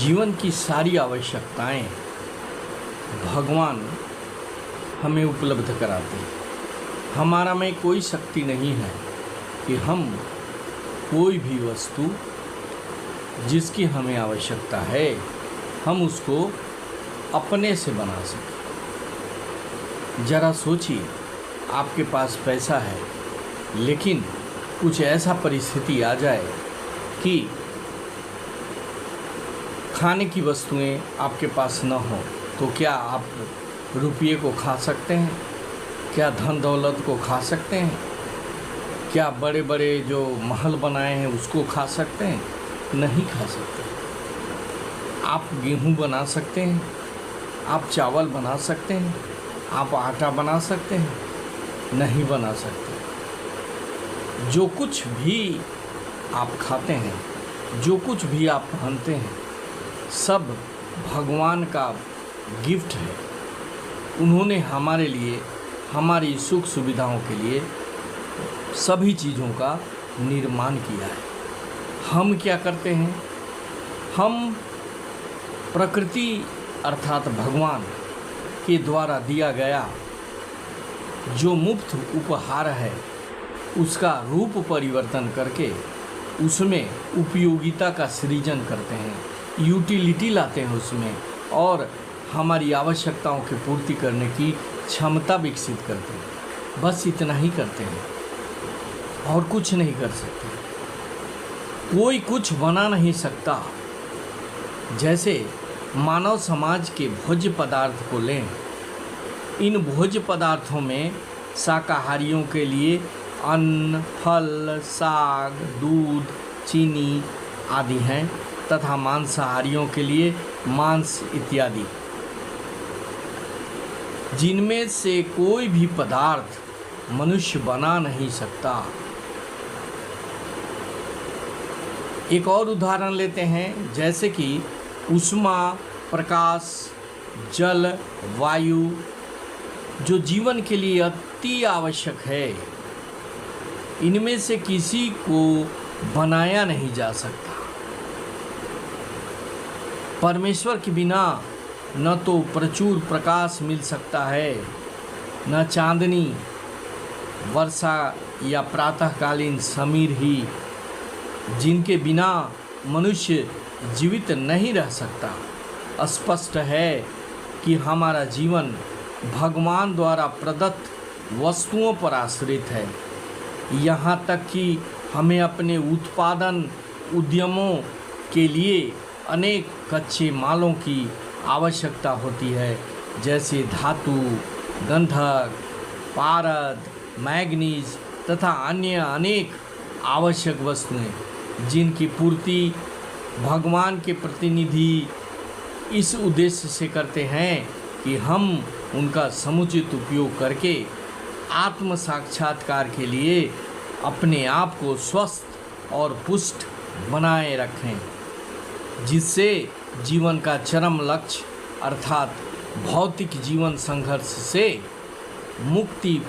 जीवन की सारी आवश्यकताएं भगवान हमें उपलब्ध कराते हैं। हमारा में कोई शक्ति नहीं है कि हम कोई भी वस्तु जिसकी हमें आवश्यकता है हम उसको अपने से बना सकें। ज़रा सोचिए, आपके पास पैसा है लेकिन कुछ ऐसा परिस्थिति आ जाए कि खाने की वस्तुएं आपके पास न हो, तो क्या आप रुपये को खा सकते हैं? क्या धन दौलत को खा सकते हैं? क्या बड़े बड़े जो महल बनाए हैं उसको खा सकते हैं? नहीं खा सकते। आप गेहूं बना सकते हैं, आप चावल बना सकते हैं, आप आटा बना सकते हैं? नहीं बना सकते। जो कुछ भी आप खाते हैं, जो कुछ भी आप पहनते हैं, सब भगवान का गिफ्ट है। उन्होंने हमारे लिए, हमारी सुख सुविधाओं के लिए सभी चीज़ों का निर्माण किया है। हम क्या करते हैं? हम प्रकृति अर्थात भगवान के द्वारा दिया गया जो मुफ्त उपहार है उसका रूप परिवर्तन करके उसमें उपयोगिता का सृजन करते हैं, यूटिलिटी लाते हैं उसमें, और हमारी आवश्यकताओं की पूर्ति करने की क्षमता विकसित करते हैं। बस इतना ही करते हैं और कुछ नहीं कर सकते। कोई कुछ बना नहीं सकता। जैसे मानव समाज के भोज्य पदार्थ को लें, इन भोज्य पदार्थों में शाकाहारियों के लिए अन्न, फल, साग, दूध, चीनी आदि हैं तथा मांसाहारियों के लिए मांस इत्यादि, जिनमें से कोई भी पदार्थ मनुष्य बना नहीं सकता। एक और उदाहरण लेते हैं, जैसे कि ऊष्मा, प्रकाश, जल, वायु जो जीवन के लिए अति आवश्यक है, इनमें से किसी को बनाया नहीं जा सकता। परमेश्वर के बिना न तो प्रचुर प्रकाश मिल सकता है, न चांदनी, वर्षा या प्रातःकालीन समीर ही, जिनके बिना मनुष्य जीवित नहीं रह सकता। स्पष्ट है कि हमारा जीवन भगवान द्वारा प्रदत्त वस्तुओं पर आश्रित है। यहाँ तक कि हमें अपने उत्पादन उद्यमों के लिए अनेक कच्चे मालों की आवश्यकता होती है, जैसे धातु, गंधक, पारद, मैग्नीज तथा अन्य अनेक आवश्यक वस्तुएं, जिनकी पूर्ति भगवान के प्रतिनिधि इस उद्देश्य से करते हैं कि हम उनका समुचित उपयोग करके आत्म साक्षात्कार के लिए अपने आप को स्वस्थ और पुष्ट बनाए रखें, जिससे जीवन का चरम लक्ष्य अर्थात भौतिक जीवन संघर्ष से मुक्ति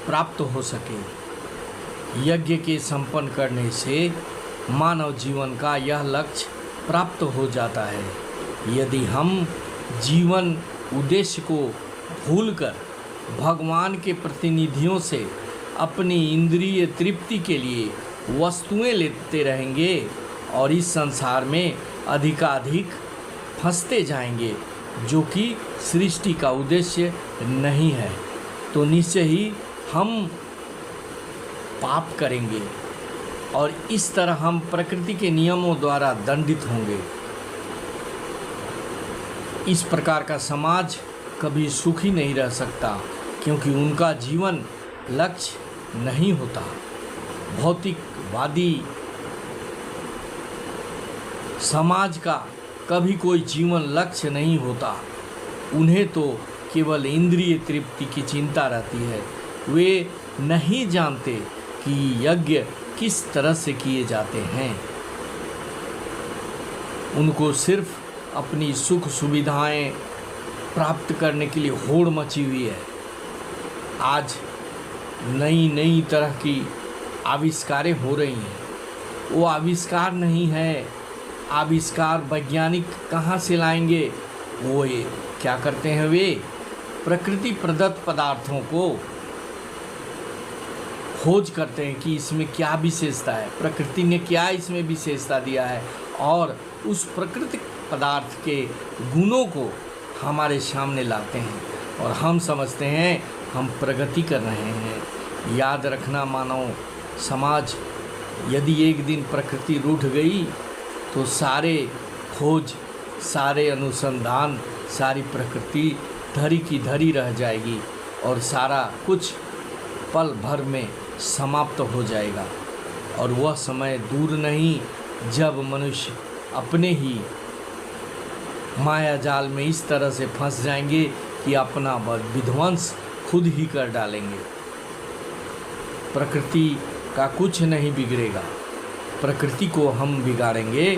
प्राप्त हो सके। यज्ञ के संपन्न करने से मानव जीवन का यह लक्ष्य प्राप्त हो जाता है। यदि हम जीवन उद्देश्य को भूलकर भगवान के प्रतिनिधियों से अपनी इंद्रिय तृप्ति के लिए वस्तुएं लेते रहेंगे और इस संसार में अधिकाधिक फंसते जाएंगे, जो कि सृष्टि का उद्देश्य नहीं है, तो निश्चय ही हम पाप करेंगे और इस तरह हम प्रकृति के नियमों द्वारा दंडित होंगे। इस प्रकार का समाज कभी सुखी नहीं रह सकता, क्योंकि उनका जीवन लक्ष्य नहीं होता। भौतिकवादी समाज का कभी कोई जीवन लक्ष्य नहीं होता। उन्हें तो केवल इंद्रिय तृप्ति की चिंता रहती है। वे नहीं जानते कि यज्ञ किस तरह से किए जाते हैं। उनको सिर्फ अपनी सुख सुविधाएं प्राप्त करने के लिए होड़ मची हुई है। आज नई नई तरह की आविष्कारें हो रही हैं। वो आविष्कार नहीं है, आविष्कार वैज्ञानिक कहाँ से लाएंगे? वो ये क्या करते हैं, वे प्रकृति प्रदत्त पदार्थों को खोज करते हैं कि इसमें क्या विशेषता है, प्रकृति ने क्या इसमें विशेषता दिया है, और उस प्राकृतिक पदार्थ के गुणों को हमारे सामने लाते हैं और हम समझते हैं हम प्रगति कर रहे हैं। याद रखना मानव समाज, यदि एक दिन प्रकृति रूठ गई तो सारे खोज, सारे अनुसंधान, सारी प्रकृति धरी की धरी रह जाएगी और सारा कुछ पल भर में समाप्त हो जाएगा। और वह समय दूर नहीं जब मनुष्य अपने ही माया जाल में इस तरह से फंस जाएंगे कि अपना विध्वंस खुद ही कर डालेंगे। प्रकृति का कुछ नहीं बिगड़ेगा, प्रकृति को हम बिगाड़ेंगे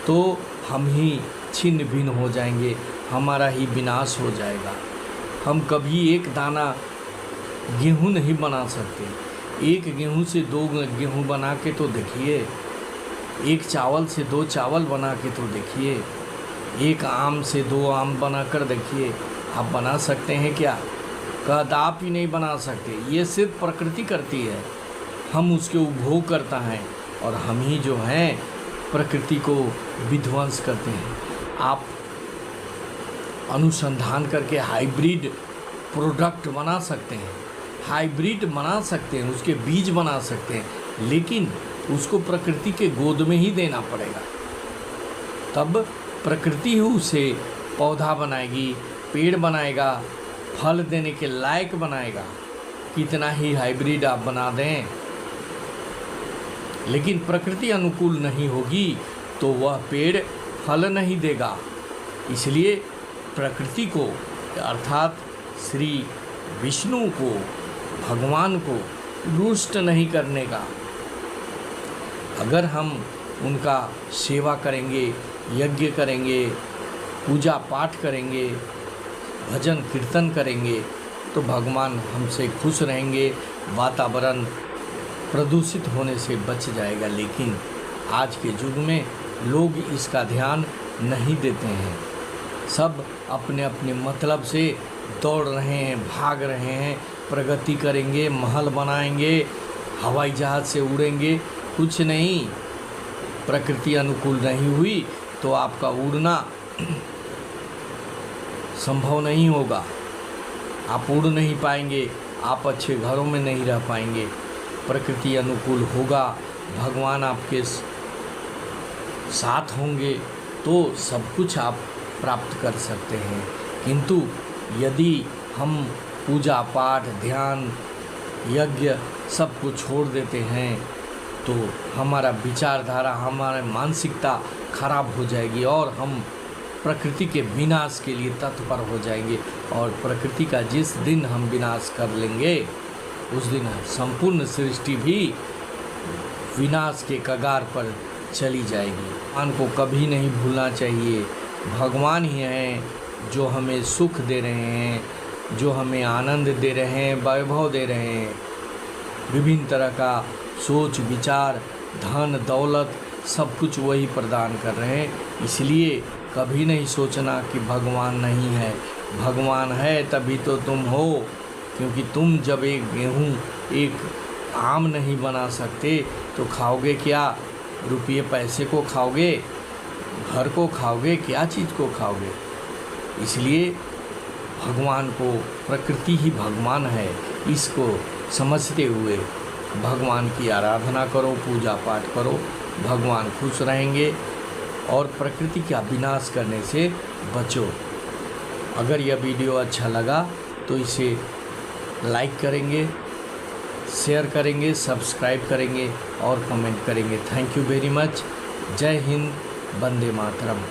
तो हम ही छिन्न भिन्न हो जाएंगे, हमारा ही विनाश हो जाएगा। हम कभी एक दाना गेहूँ नहीं बना सकते। एक गेहूँ से 2 गेहूँ बना के तो देखिए, एक चावल से 2 चावल बना के तो देखिए, एक आम से 2 आम बना कर देखिए। आप बना सकते हैं क्या? कदापि ही नहीं बना सकते। ये सिर्फ प्रकृति करती है, हम उसके उपभोग करता है और हम ही जो हैं प्रकृति को विध्वंस करते हैं। आप अनुसंधान करके हाइब्रिड प्रोडक्ट बना सकते हैं, हाइब्रिड बना सकते हैं, उसके बीज बना सकते हैं, लेकिन उसको प्रकृति के गोद में ही देना पड़ेगा। तब प्रकृति ही उसे पौधा बनाएगी, पेड़ बनाएगा, फल देने के लायक बनाएगा। कितना ही हाइब्रिड आप बना दें, लेकिन प्रकृति अनुकूल नहीं होगी तो वह पेड़ फल नहीं देगा। इसलिए प्रकृति को, अर्थात श्री विष्णु को, भगवान को रुष्ट नहीं करने का। अगर हम उनका सेवा करेंगे, यज्ञ करेंगे, पूजा पाठ करेंगे, भजन कीर्तन करेंगे तो भगवान हमसे खुश रहेंगे, वातावरण प्रदूषित होने से बच जाएगा। लेकिन आज के युग में लोग इसका ध्यान नहीं देते हैं, सब अपने अपने मतलब से दौड़ रहे हैं, भाग रहे हैं। प्रगति करेंगे, महल बनाएंगे, हवाई जहाज़ से उड़ेंगे, कुछ नहीं। प्रकृति अनुकूल नहीं हुई तो आपका उड़ना संभव नहीं होगा, आप उड़ नहीं पाएंगे, आप अच्छे घरों में नहीं रह पाएंगे। प्रकृति अनुकूल होगा, भगवान आपके साथ होंगे तो सब कुछ आप प्राप्त कर सकते हैं। किंतु यदि हम पूजा पाठ, ध्यान, यज्ञ सब कुछ छोड़ देते हैं तो हमारा विचारधारा, हमारी मानसिकता खराब हो जाएगी और हम प्रकृति के विनाश के लिए तत्पर हो जाएंगे। और प्रकृति का जिस दिन हम विनाश कर लेंगे उस दिन संपूर्ण सृष्टि भी विनाश के कगार पर चली जाएगी। भगवान को कभी नहीं भूलना चाहिए। भगवान ही हैं जो हमें सुख दे रहे हैं, जो हमें आनंद दे रहे हैं, वैभव दे रहे हैं, विभिन्न तरह का सोच विचार, धन दौलत सब कुछ वही प्रदान कर रहे हैं। इसलिए कभी नहीं सोचना कि भगवान नहीं है। भगवान है तभी तो तुम हो, क्योंकि तुम जब एक गेहूँ, एक आम नहीं बना सकते तो खाओगे क्या? रुपये पैसे को खाओगे, घर को खाओगे, क्या चीज़ को खाओगे? इसलिए भगवान को, प्रकृति ही भगवान है, इसको समझते हुए भगवान की आराधना करो, पूजा पाठ करो, भगवान खुश रहेंगे और प्रकृति का विनाश करने से बचो। अगर यह वीडियो अच्छा लगा तो इसे लाइक करेंगे, शेयर करेंगे, सब्सक्राइब करेंगे और कमेंट करेंगे। Thank you very much. जय हिंद, वंदे मातरम।